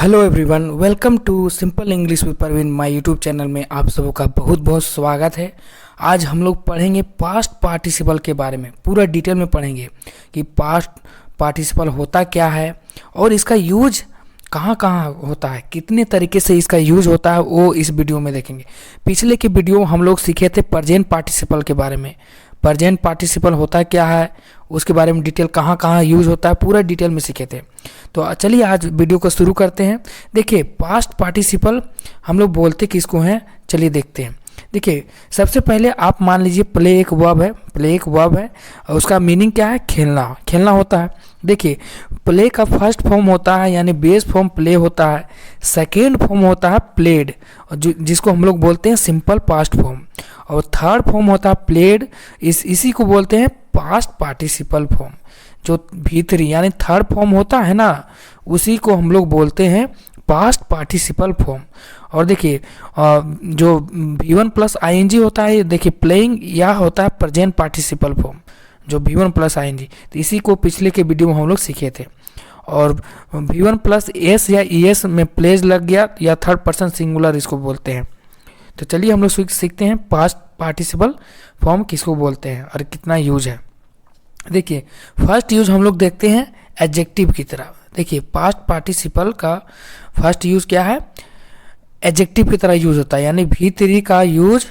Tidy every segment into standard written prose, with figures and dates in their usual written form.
Hello everyone, welcome to simple English with Parveen. My YouTube channel में आप सबों का बहुत बहुत स्वागत है। आज हम लोग पढ़ेंगे पास्ट पार्टिसिपल के बारे में, पूरा डिटेल में पढ़ेंगे कि पास्ट पार्टिसिपल होता क्या है और इसका यूज कहाँ कहाँ होता है, कितने तरीके से इसका यूज होता है, वो इस वीडियो में देखेंगे। पिछले के वीडियो हम लोग सीखे थे प्रेजेंट पार्टिसिपल के बारे में। प्रेजेंट पार्टिसिपल होता क्या है, उसके बारे में डिटेल कहाँ कहाँ यूज होता है, पूरा डिटेल में सीखे थे। तो चलिए आज वीडियो को शुरू करते हैं। देखिए, पास्ट पार्टिसिपल हम लोग बोलते किसको हैं, चलिए देखते हैं। देखिए, सबसे पहले आप मान लीजिए प्ले एक वर्ब है, प्ले एक वर्ब है और उसका मीनिंग क्या है, खेलना, खेलना होता है। देखिए, प्ले का फर्स्ट फॉर्म होता है यानी बेस फॉर्म प्ले होता है, सेकेंड फॉर्म होता है प्लेड जिसको हम लोग बोलते हैं सिंपल पास्ट फॉर्म, और थर्ड फॉर्म होता है प्लेड, इसी को बोलते हैं पास्ट पार्टिसिपल फॉर्म। जो भीतरी यानी थर्ड फॉर्म होता है ना, उसी को हम लोग बोलते हैं पास्ट पार्टिसिपल फॉर्म। और देखिए जो V1 प्लस ING होता है, देखिए प्लेइंग, यह होता है प्रेजेंट पार्टिसिपल फॉर्म जो V1 प्लस ING। तो इसी को पिछले के वीडियो में हम लोग सीखे थे। और V1 प्लस S या ES में प्लेज लग गया या थर्ड पर्सन सिंगुलर इसको बोलते हैं। तो चलिए हम लोग सीखते हैं पास्ट पार्टिसिपल फॉर्म किसको बोलते हैं और कितना यूज है। देखिए, फर्स्ट यूज हम लोग देखते हैं एडजेक्टिव की तरह। देखिए, पास्ट पार्टिसिपल का फर्स्ट यूज क्या है, एडजेक्टिव की तरह यूज होता है, यानी V3 का यूज,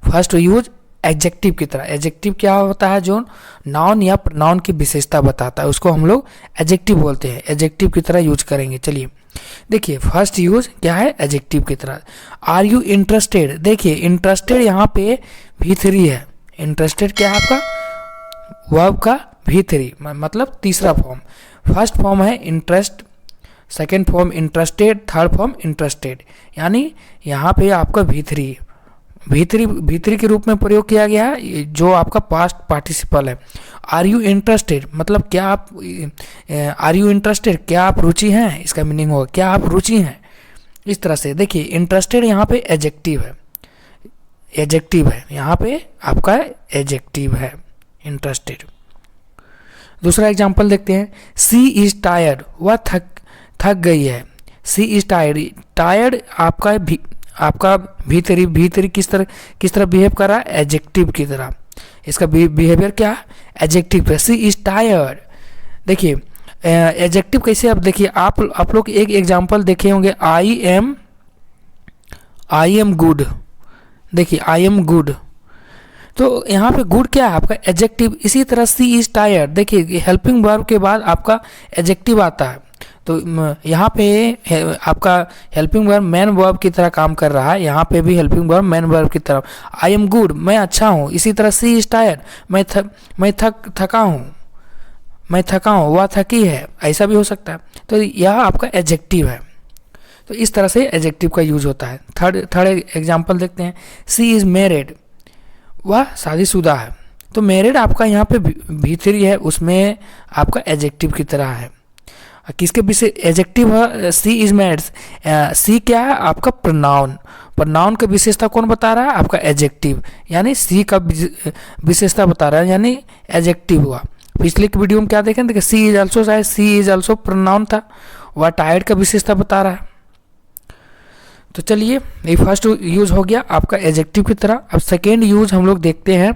फर्स्ट यूज एडजेक्टिव की तरह। एडजेक्टिव क्या होता है, जो नाउन या प्रोनाउन की विशेषता बताता है, उसको हम लोग एडजेक्टिव बोलते हैं। एडजेक्टिव की तरह यूज करेंगे। चलिए देखिए, फर्स्ट यूज क्या है, एडजेक्टिव की तरह। आर यू इंटरेस्टेड, देखिए इंटरेस्टेड यहाँ पे V3 है। इंटरेस्टेड क्या है आपका, वर्ब का V3 मतलब तीसरा फॉर्म। फर्स्ट फॉर्म है interest, second form interested, third form interested, यानी यहाँ पे आपका V3 के रूप में प्रयोग किया गया है, जो आपका पास्ट पार्टिसिपल है। आर यू इंटरेस्टेड मतलब क्या आप, आर यू इंटरेस्टेड क्या आप रुचि हैं, इसका मीनिंग होगा क्या आप रुचि हैं। इस तरह से देखिए, इंटरेस्टेड यहाँ पे एडजेक्टिव है, एडजेक्टिव है, यहाँ पे आपका एडजेक्टिव है इंटरेस्टेड। दूसरा एग्जांपल देखते हैं, सी इज टायर्ड, वह थक गई है। सी इज टायर्ड, टायर्ड आपका भीतरी किस तरह बिहेव कर रहा है, एडजेक्टिव की तरह। इसका बिहेवियर क्या है, एडजेक्टिव पे। सी इज टायर्ड, देखिए एडजेक्टिव कैसे, अब देखिए आप लोग एक एग्जांपल देखे होंगे, आई एम गुड। देखिए आई एम गुड, तो यहाँ पे गुड क्या है आपका, एडजेक्टिव। इसी तरह सी इज टायर्ड, देखिए हेल्पिंग वर्ब के बाद आपका एडजेक्टिव आता है, तो यहाँ पे आपका हेल्पिंग वर्ब मैन वर्ब की तरह काम कर रहा है, यहाँ पे भी हेल्पिंग वर्ब मैन वर्ब की तरह। आई एम गुड, मैं अच्छा हूँ। इसी तरह सी इज टायर्ड, मैं थका हूँ, वह थकी है, ऐसा भी हो सकता है। तो यह आपका एडजेक्टिव है। तो इस तरह से एडजेक्टिव का यूज होता है। थर्ड एग्जाम्पल देखते हैं, सी इज मैरिड, वह शादीशुदा है। तो मैरिड आपका यहाँ पे V3 है, उसमें आपका एडजेक्टिव की तरह है। किसके विषय एडजेक्टिव है, सी इज मैरिड। सी क्या है आपका प्रोनाउन, प्रोनाउन का विशेषता कौन बता रहा है, आपका एडजेक्टिव, यानी सी का विशेषता बता रहा है, यानी एडजेक्टिव हुआ। पिछले की वीडियो में क्या देखें, देखिए सी इज ऑल्सो, शायद सी इज ऑल्सो प्रोनाउन था, वह टायर्ड का विशेषता बता रहा है। तो चलिए, ये फर्स्ट यूज हो गया आपका एडजेक्टिव की तरह। अब सेकेंड यूज हम लोग देखते हैं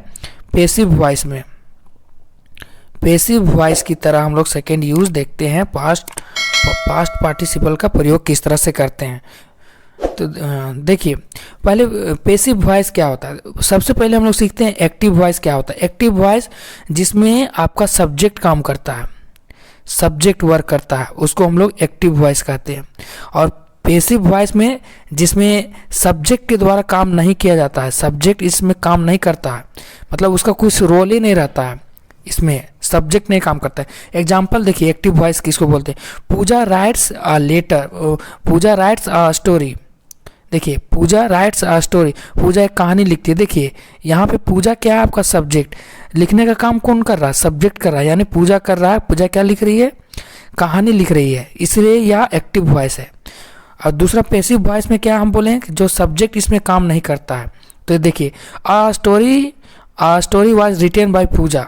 पैसिव वॉइस में। पैसिव वॉइस की तरह हम लोग सेकेंड यूज देखते हैं, पास्ट पार्टिसिपल का प्रयोग किस तरह से करते हैं। तो देखिए, पहले पैसिव वॉइस क्या होता है, सबसे पहले हम लोग सीखते हैं एक्टिव वॉइस क्या होता है। एक्टिव वॉइस जिसमें आपका सब्जेक्ट काम करता है, सब्जेक्ट वर्क करता है, उसको हम लोग एक्टिव वॉइस कहते हैं। और पैसिव वॉइस में जिसमें सब्जेक्ट के द्वारा काम नहीं किया जाता है, सब्जेक्ट इसमें काम नहीं करता है, मतलब उसका कुछ रोल ही नहीं रहता है, इसमें सब्जेक्ट नहीं काम करता है। एग्जाम्पल देखिए, एक्टिव वॉइस किसको बोलते हैं, Puja writes a letter, Puja writes a story. देखिए पूजा राइट्स अ स्टोरी, पूजा एक कहानी लिखती है। देखिए यहाँ पे पूजा क्या है आपका सब्जेक्ट, लिखने का काम कौन कर रहा है, सब्जेक्ट कर रहा है, यानी पूजा कर रहा है। पूजा क्या लिख रही है, कहानी लिख रही है, इसलिए यह एक्टिव वॉइस है। और दूसरा पैसिव वॉइस में क्या हम बोले हैं, जो सब्जेक्ट इसमें काम नहीं करता है। तो देखिए, a story was written by Puja.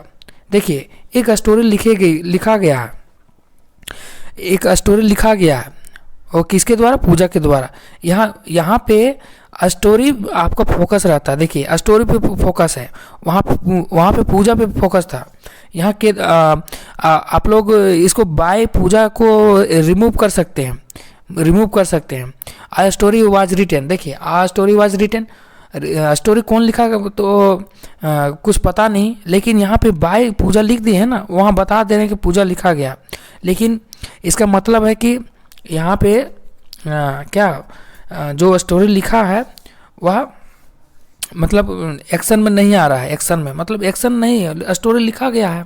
देखिए एक स्टोरी लिखा गया है, एक स्टोरी लिखा गया है, और किसके द्वारा, पूजा के द्वारा। यहाँ पे स्टोरी आपका फोकस रहता है, देखिए स्टोरी पे फोकस है, वहाँ पे पूजा पे फोकस था। यहाँ के आप लोग इसको बाय पूजा को रिमूव कर सकते हैं। आ स्टोरी वाज रिटन, देखिए आ स्टोरी वाज रिटन, स्टोरी कौन लिखा तो कुछ पता नहीं, लेकिन यहाँ पे बाय पूजा लिख दी है ना, वहाँ बता दे रहे हैं कि पूजा लिखा गया, लेकिन इसका मतलब है कि यहाँ पे जो स्टोरी लिखा है वह मतलब एक्शन में नहीं आ रहा है, एक्शन में मतलब एक्शन नहीं, स्टोरी लिखा गया है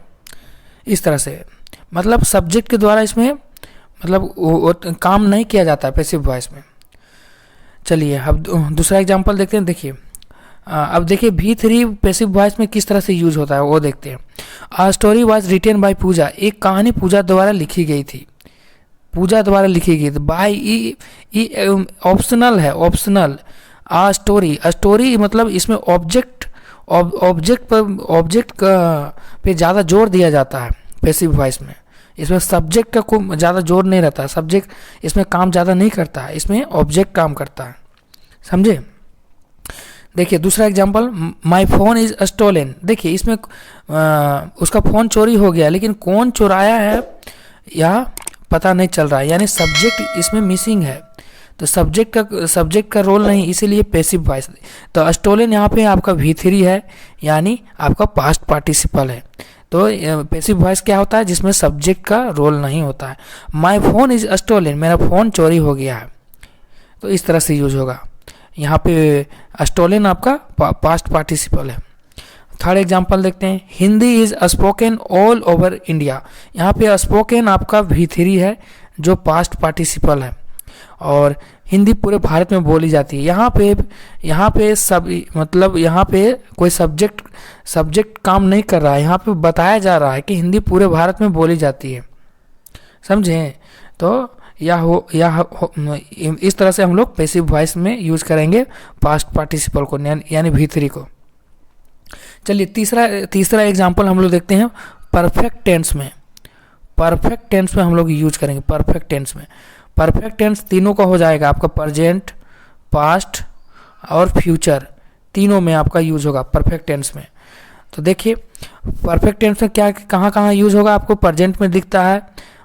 इस तरह से, मतलब सब्जेक्ट के द्वारा इसमें मतलब वो काम नहीं किया जाता है पैसिव वॉइस में। चलिए अब दूसरा एग्जांपल देखते हैं। देखिए अब देखिए V3 पैसिव वॉइस में किस तरह से यूज होता है वो देखते हैं। आ स्टोरी वाज रिटेन बाय पूजा, एक कहानी पूजा द्वारा लिखी गई थी, बाय ई ऑप्शनल है, ऑप्शनल। आ स्टोरी मतलब इसमें ऑब्जेक्ट पे ज़्यादा जोर दिया जाता है पैसिव वॉइस में, इसमें सब्जेक्ट का कोई ज़्यादा जोर नहीं रहता, सब्जेक्ट इसमें काम ज़्यादा नहीं करता है, इसमें ऑब्जेक्ट काम करता है, समझे। देखिए दूसरा example, my phone is stolen, देखिए इसमें उसका फ़ोन चोरी हो गया, लेकिन कौन चुराया है या पता नहीं चल रहा है, यानी सब्जेक्ट इसमें मिसिंग है, तो सब्जेक्ट का रोल नहीं, इसीलिए पैसिव वॉइस। तो स्टोलन यहाँ पे आपका V3 है, यानी आपका पास्ट पार्टिसिपल है। तो पैसिव वॉइस क्या होता है, जिसमें सब्जेक्ट का रोल नहीं होता है। माय फ़ोन इज़ स्टोलन, मेरा फ़ोन चोरी हो गया है, तो इस तरह से यूज होगा। यहाँ पे स्टोलन आपका पास्ट पार्टिसिपल है। थर्ड एग्जांपल देखते हैं, Hindi is spoken all over India, यहाँ पे स्पोकन आपका V3 है जो पास्ट पार्टिसिपल है, और हिंदी पूरे भारत में बोली जाती है। यहाँ पे सब मतलब यहाँ पे कोई सब्जेक्ट काम नहीं कर रहा है, यहाँ पे बताया जा रहा है कि हिंदी पूरे भारत में बोली जाती है, समझें। तो इस तरह से हम लोग पैसिव वॉइस में यूज करेंगे पास्ट पार्टिसिपल को, यानी V3 को। चलिए तीसरा एग्जांपल हम लोग देखते हैं परफेक्ट टेंस में। परफेक्ट टेंस में हम लोग यूज करेंगे, परफेक्ट टेंस तीनों का हो जाएगा आपका, प्रेजेंट, पास्ट और फ्यूचर, तीनों में आपका यूज होगा परफेक्ट टेंस में। तो देखिए परफेक्ट टेंस में क्या कहाँ यूज होगा, आपको प्रेजेंट में दिखता है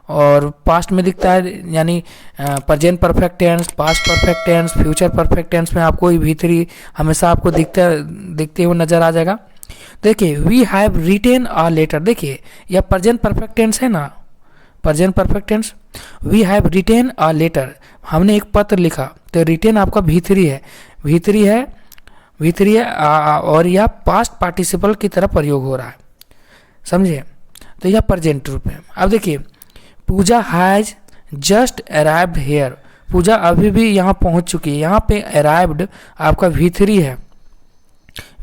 और पास्ट में दिखता है, यानी present perfect tense, past perfect tense, future perfect tense में आपको V3 हमेशा आपको दिखते हुए नजर आ जाएगा। देखिए we have written a letter, देखिए यह प्रेजेंट परफेक्ट टेंस है ना, present perfect tense, we have written a letter, हमने एक पत्र लिखा, तो रिटेन आपका V3 है, और यह पास्ट पार्टिसिपल की तरह प्रयोग हो रहा है, समझे। तो यह प्रेजेंट रूप है। अब देखिए पूजा हैज जस्ट अराइव्ड हेयर, पूजा अभी भी यहाँ पहुँच चुकी है, यहाँ पे अराइव्ड आपका V3 है,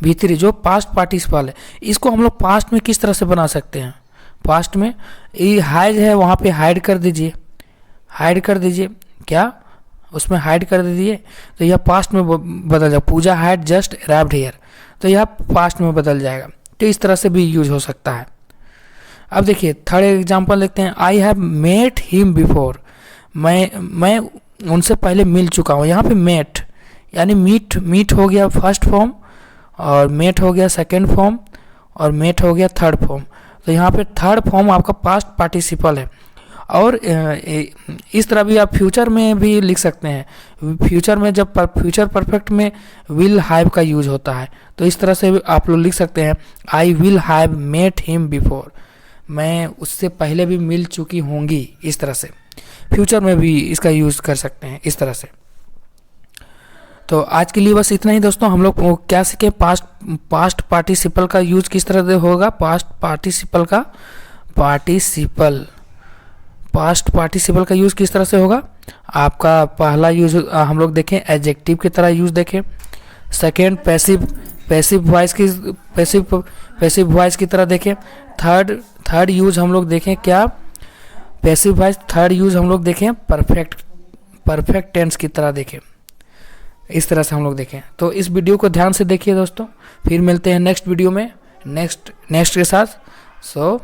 V3 जो पास्ट पार्टिसिपल है। इसको हम लोग पास्ट में किस तरह से बना सकते हैं, पास्ट में ये हाइड है, वहाँ पे हाइड कर दीजिए, क्या उसमें हाइड कर दीजिए, तो यह पास्ट में बदल जाएगा, पूजा हैड जस्ट अराइव्ड हियर, तो यह पास्ट में बदल जाएगा। तो इस तरह से भी यूज हो सकता है। अब देखिए थर्ड एग्जांपल देखते हैं, I have met him before, मैं उनसे पहले मिल चुका हूँ। यहाँ पे मेट यानी मीट हो गया फर्स्ट फॉर्म, और मेट हो गया सेकेंड फॉर्म, और मेट हो गया थर्ड फॉर्म। तो यहाँ पे थर्ड फॉर्म आपका पास्ट पार्टिसिपल है। और इस तरह भी आप फ्यूचर में भी लिख सकते हैं, फ्यूचर में जब फ्यूचर परफेक्ट में विल हैव का यूज होता है, तो इस तरह से भी आप लोग लिख सकते हैं, I will have met him before, मैं उससे पहले भी मिल चुकी होंगी। इस तरह से फ्यूचर में भी इसका यूज कर सकते हैं इस तरह से। तो आज के लिए बस इतना ही दोस्तों। हम लोग क्या सीखे, पास्ट पार्टिसिपल का यूज किस तरह से होगा, पास्ट पार्टिसिपल का यूज किस तरह से होगा। आपका पहला यूज हम लोग देखें एडजेक्टिव की तरह यूज देखें, सेकेंड पैसिव वॉइस की तरह देखें, थर्ड यूज हम लोग देखें क्या, पैसिव वॉइस, थर्ड यूज हम लोग देखें परफेक्ट टेंस की तरह देखें। इस तरह से हम लोग देखें। तो इस वीडियो को ध्यान से देखिए दोस्तों, फिर मिलते हैं नेक्स्ट वीडियो में नेक्स्ट के साथ। सो